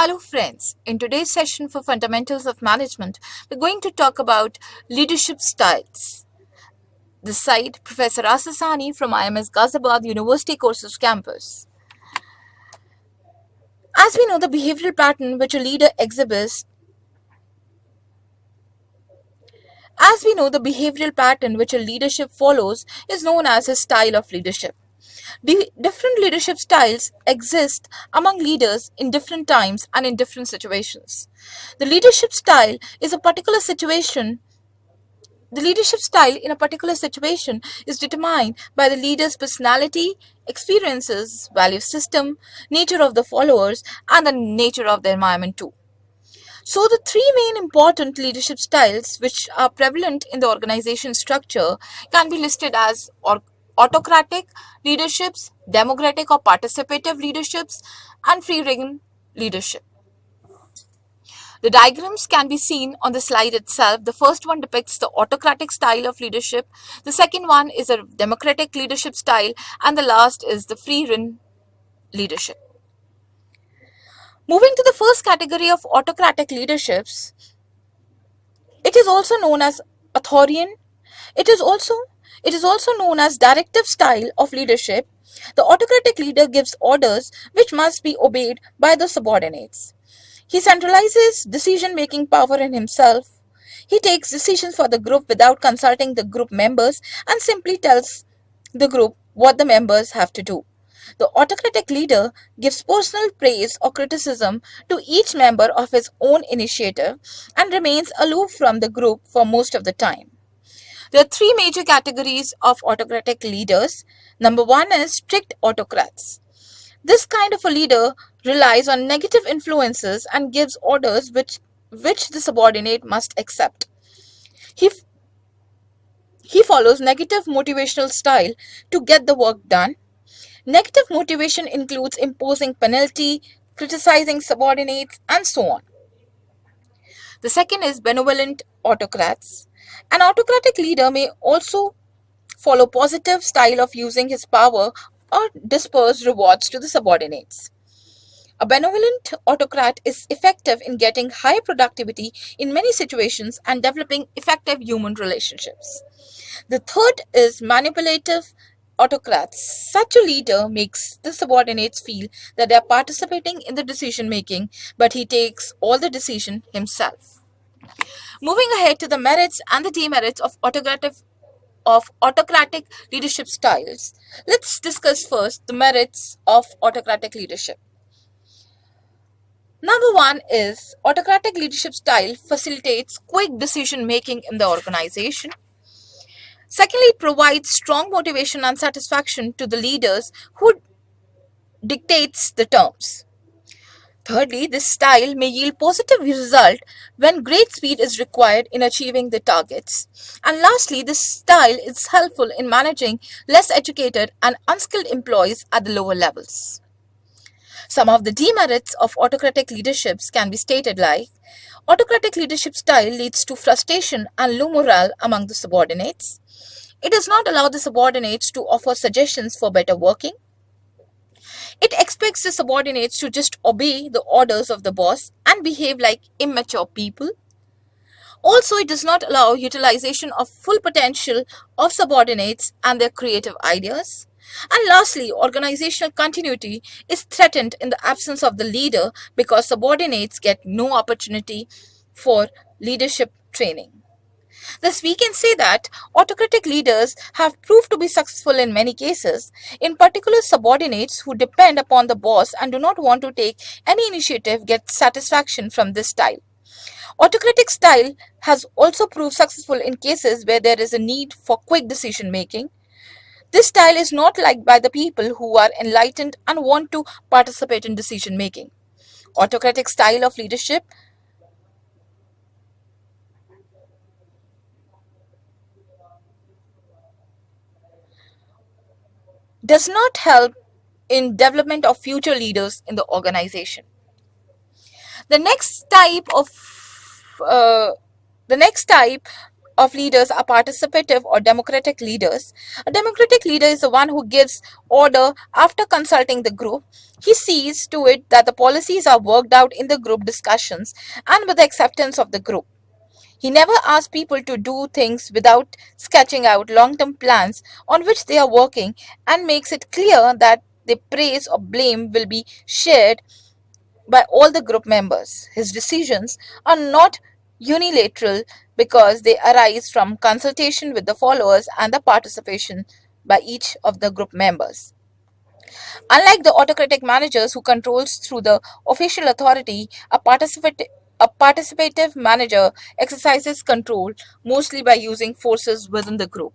Hello friends, in today's session for Fundamentals of Management, we're going to talk about leadership styles. This side, Professor Asasani from IMS Ghaziabad University Courses campus. As we know, the behavioral pattern which a leader exhibits leadership follows is known as his style of leadership. Different leadership styles exist among leaders in different times and in different situations. The leadership style is a particular situation The leadership style in a particular situation is determined by the leader's personality, experiences, value system, nature of the followers, and the nature of the environment too. So the three main important leadership styles which are prevalent in the organization structure can be listed as autocratic leaderships, democratic or participative leaderships, and free-rein leadership. The diagrams can be seen on the slide itself. The first one depicts the autocratic style of leadership. The second one is a democratic leadership style. And the last is the free-rein leadership. Moving to the first category of autocratic leaderships, it is also known as authoritarian. It is also known as directive style of leadership. The autocratic leader gives orders which must be obeyed by the subordinates. He centralizes decision-making power in himself. He takes decisions for the group without consulting the group members and simply tells the group what the members have to do. The autocratic leader gives personal praise or criticism to each member of his own initiative and remains aloof from the group for most of the time. There are three major categories of autocratic leaders. Number one is strict autocrats. This kind of a leader relies on negative influences and gives orders which the subordinate must accept. He follows negative motivational style to get the work done. Negative motivation includes imposing penalty, criticizing subordinates, and so on. The second is benevolent autocrats. An autocratic leader may also follow positive style of using his power or disperse rewards to the subordinates. A benevolent autocrat is effective in getting high productivity in many situations and developing effective human relationships. The third is manipulative autocrats. Such a leader makes the subordinates feel that they are participating in the decision making, but he takes all the decision himself. Moving ahead to the merits and the demerits of autocratic leadership styles. Let's discuss first the merits of autocratic leadership. Number one is autocratic leadership style facilitates quick decision making in the organization. Secondly, it provides strong motivation and satisfaction to the leaders who dictates the terms. Thirdly, this style may yield positive result when great speed is required in achieving the targets. And lastly, this style is helpful in managing less educated and unskilled employees at the lower levels. Some of the demerits of autocratic leaderships can be stated like autocratic leadership style leads to frustration and low morale among the subordinates. It does not allow the subordinates to offer suggestions for better working. It expects the subordinates to just obey the orders of the boss and behave like immature people. Also, it does not allow utilization of full potential of subordinates and their creative ideas. And lastly, organizational continuity is threatened in the absence of the leader because subordinates get no opportunity for leadership training. Thus, we can say that autocratic leaders have proved to be successful in many cases. In particular, subordinates who depend upon the boss and do not want to take any initiative get satisfaction from this style. Autocratic style has also proved successful in cases where there is a need for quick decision making. This style is not liked by the people who are enlightened and want to participate in decision making. Autocratic style of leadership does not help in development of future leaders in the organization. The next type of leaders are participative or democratic leaders. A democratic leader is the one who gives order after consulting the group. He sees to it that the policies are worked out in the group discussions and with the acceptance of the group. He never asks people to do things without sketching out long-term plans on which they are working and makes it clear that the praise or blame will be shared by all the group members. His decisions are not unilateral because they arise from consultation with the followers and the participation by each of the group members. Unlike the autocratic managers who controls through the official authority, a participative manager exercises control mostly by using forces within the group.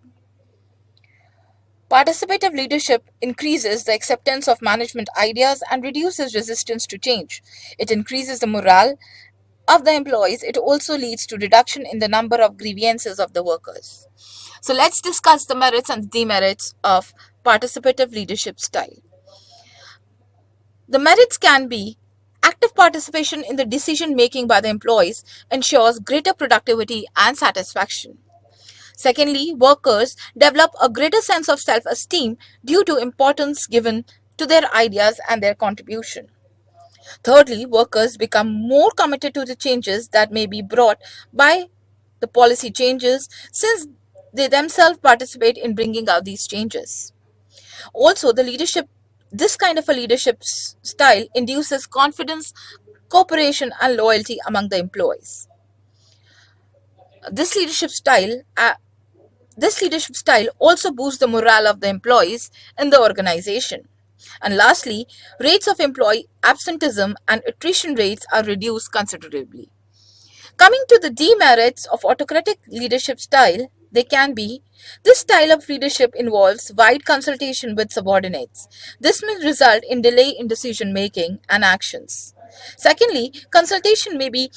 Participative leadership increases the acceptance of management ideas and reduces resistance to change. It increases the morale of the employees. It also leads to reduction in the number of grievances of the workers. So let's discuss the merits and demerits of participative leadership style. The merits can be active participation in the decision making by the employees ensures greater productivity and satisfaction. Secondly, workers develop a greater sense of self-esteem due to importance given to their ideas and their contribution. Thirdly, workers become more committed to the changes that may be brought by the policy changes since they themselves participate in bringing out these changes. Also, this kind of a leadership style induces confidence, cooperation, and loyalty among the employees. This leadership style also boosts the morale of the employees in the organization. And lastly, rates of employee absenteeism and attrition rates are reduced considerably. Coming to the demerits of autocratic leadership style, they can be: this style of leadership involves wide consultation with subordinates. This may result in delay in decision making and actions. Secondly, consultation may be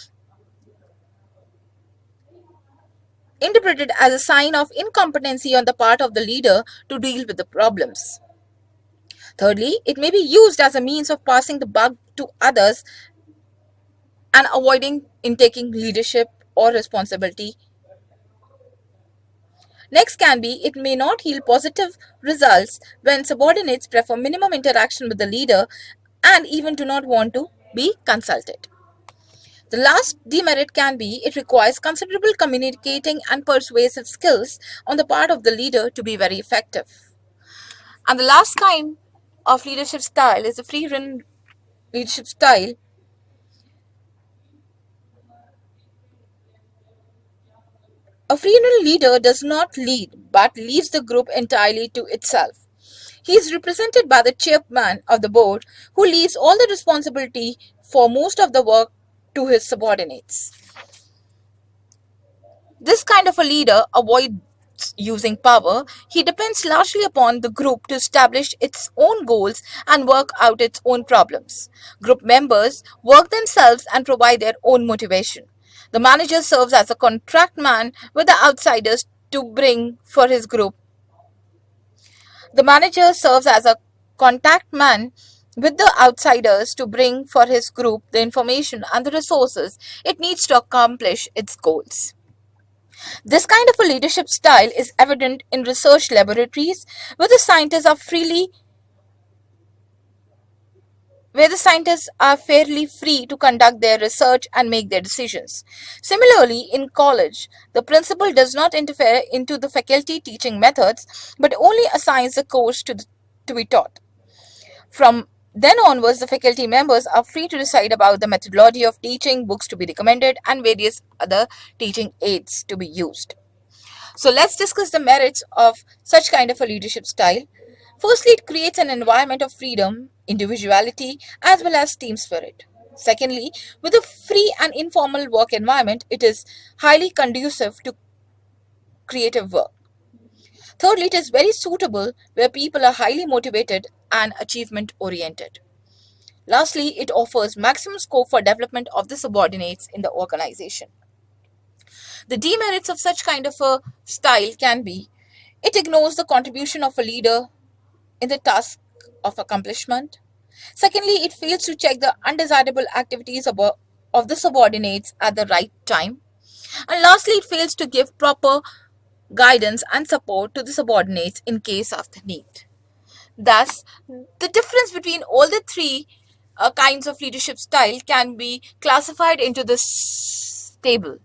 interpreted as a sign of incompetency on the part of the leader to deal with the problems. Thirdly, it may be used as a means of passing the buck to others and avoiding in taking leadership or responsibility. Next can be, it may not yield positive results when subordinates prefer minimum interaction with the leader and even do not want to be consulted. The last demerit can be, it requires considerable communicating and persuasive skills on the part of the leader to be very effective. And the last kind of leadership style is the free-rein leadership style. A free-rein leader does not lead but leaves the group entirely to itself. He is represented by the chairman of the board, who leaves all the responsibility for most of the work to his subordinates. This kind of a leader avoids using power. He depends largely upon the group to establish its own goals and work out its own problems. Group members work themselves and provide their own motivation. The manager serves as a contract man with the outsiders to bring for his group. The manager serves as a contact man with the outsiders to bring for his group the information and the resources it needs to accomplish its goals. This kind of a leadership style is evident in research laboratories where the scientists are fairly free to conduct their research and make their decisions. Similarly, in college, the principal does not interfere into the faculty teaching methods but only assigns the course to be taught. From then onwards, the faculty members are free to decide about the methodology of teaching, books to be recommended, and various other teaching aids to be used. So let's discuss the merits of such kind of a leadership style. Firstly, it creates an environment of freedom, individuality, as well as team spirit. Secondly, with a free and informal work environment, it is highly conducive to creative work. Thirdly, it is very suitable where people are highly motivated and achievement oriented. Lastly, it offers maximum scope for development of the subordinates in the organization. The demerits of such kind of a style can be, it ignores the contribution of a leader in the task of accomplishment. Secondly, it fails to check the undesirable activities of the subordinates at the right time. And lastly, it fails to give proper guidance and support to the subordinates in case of the need. Thus, the difference between all the three kinds of leadership style can be classified into this table.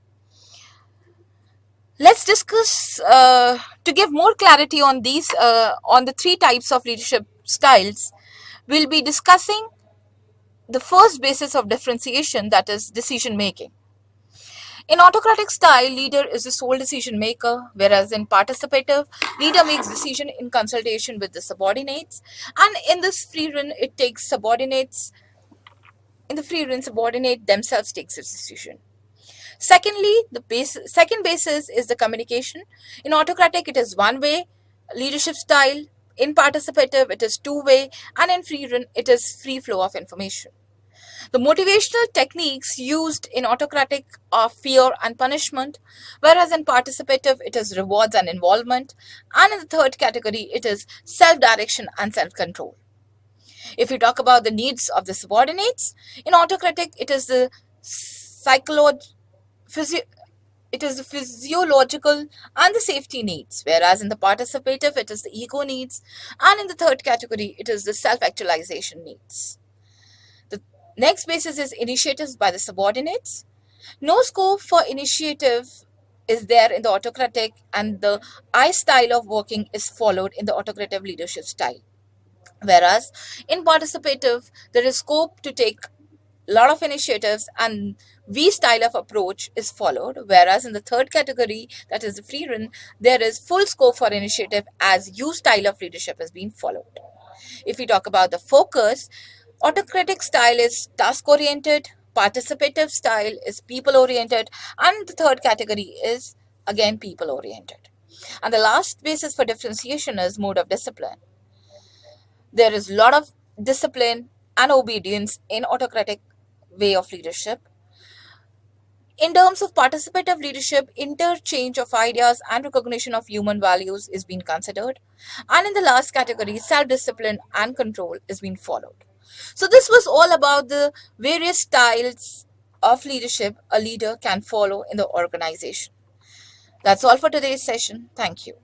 Let's discuss to give more clarity on these on the three types of leadership styles. We'll be discussing the first basis of differentiation, that is decision making. In autocratic style, leader is the sole decision maker, whereas in participative, leader makes decision in consultation with the subordinates, and in this free-rein, it takes subordinates. In the free-rein, subordinate themselves takes the decision. Secondly, second basis is the communication. In autocratic, it is one-way leadership style. In participative, it is two-way, and in free-rein, it is free flow of information. The motivational techniques used in autocratic are fear and punishment, whereas in participative it is rewards and involvement, and in the third category it is self-direction and self-control. If we talk about the needs of the subordinates, in autocratic it is the physiological and the safety needs, whereas in the participative it is the ego needs, and in the third category it is the self-actualization needs. The next basis is initiatives by the subordinates. No scope for initiative is there in the autocratic, and the I style of working is followed in the autocratic leadership style. Whereas in participative, there is scope to take a lot of initiatives and V style of approach is followed. Whereas in the third category, that is the free-rein, there is full scope for initiative as U style of leadership has been followed. If we talk about the focus, autocratic style is task-oriented, participative style is people-oriented, and the third category is again people-oriented. And the last basis for differentiation is mode of discipline. There is a lot of discipline and obedience in autocratic way of leadership. In terms of participative leadership, interchange of ideas and recognition of human values is being considered. And in the last category, self-discipline and control is being followed. So this was all about the various styles of leadership a leader can follow in the organization. That's all for today's session. Thank you.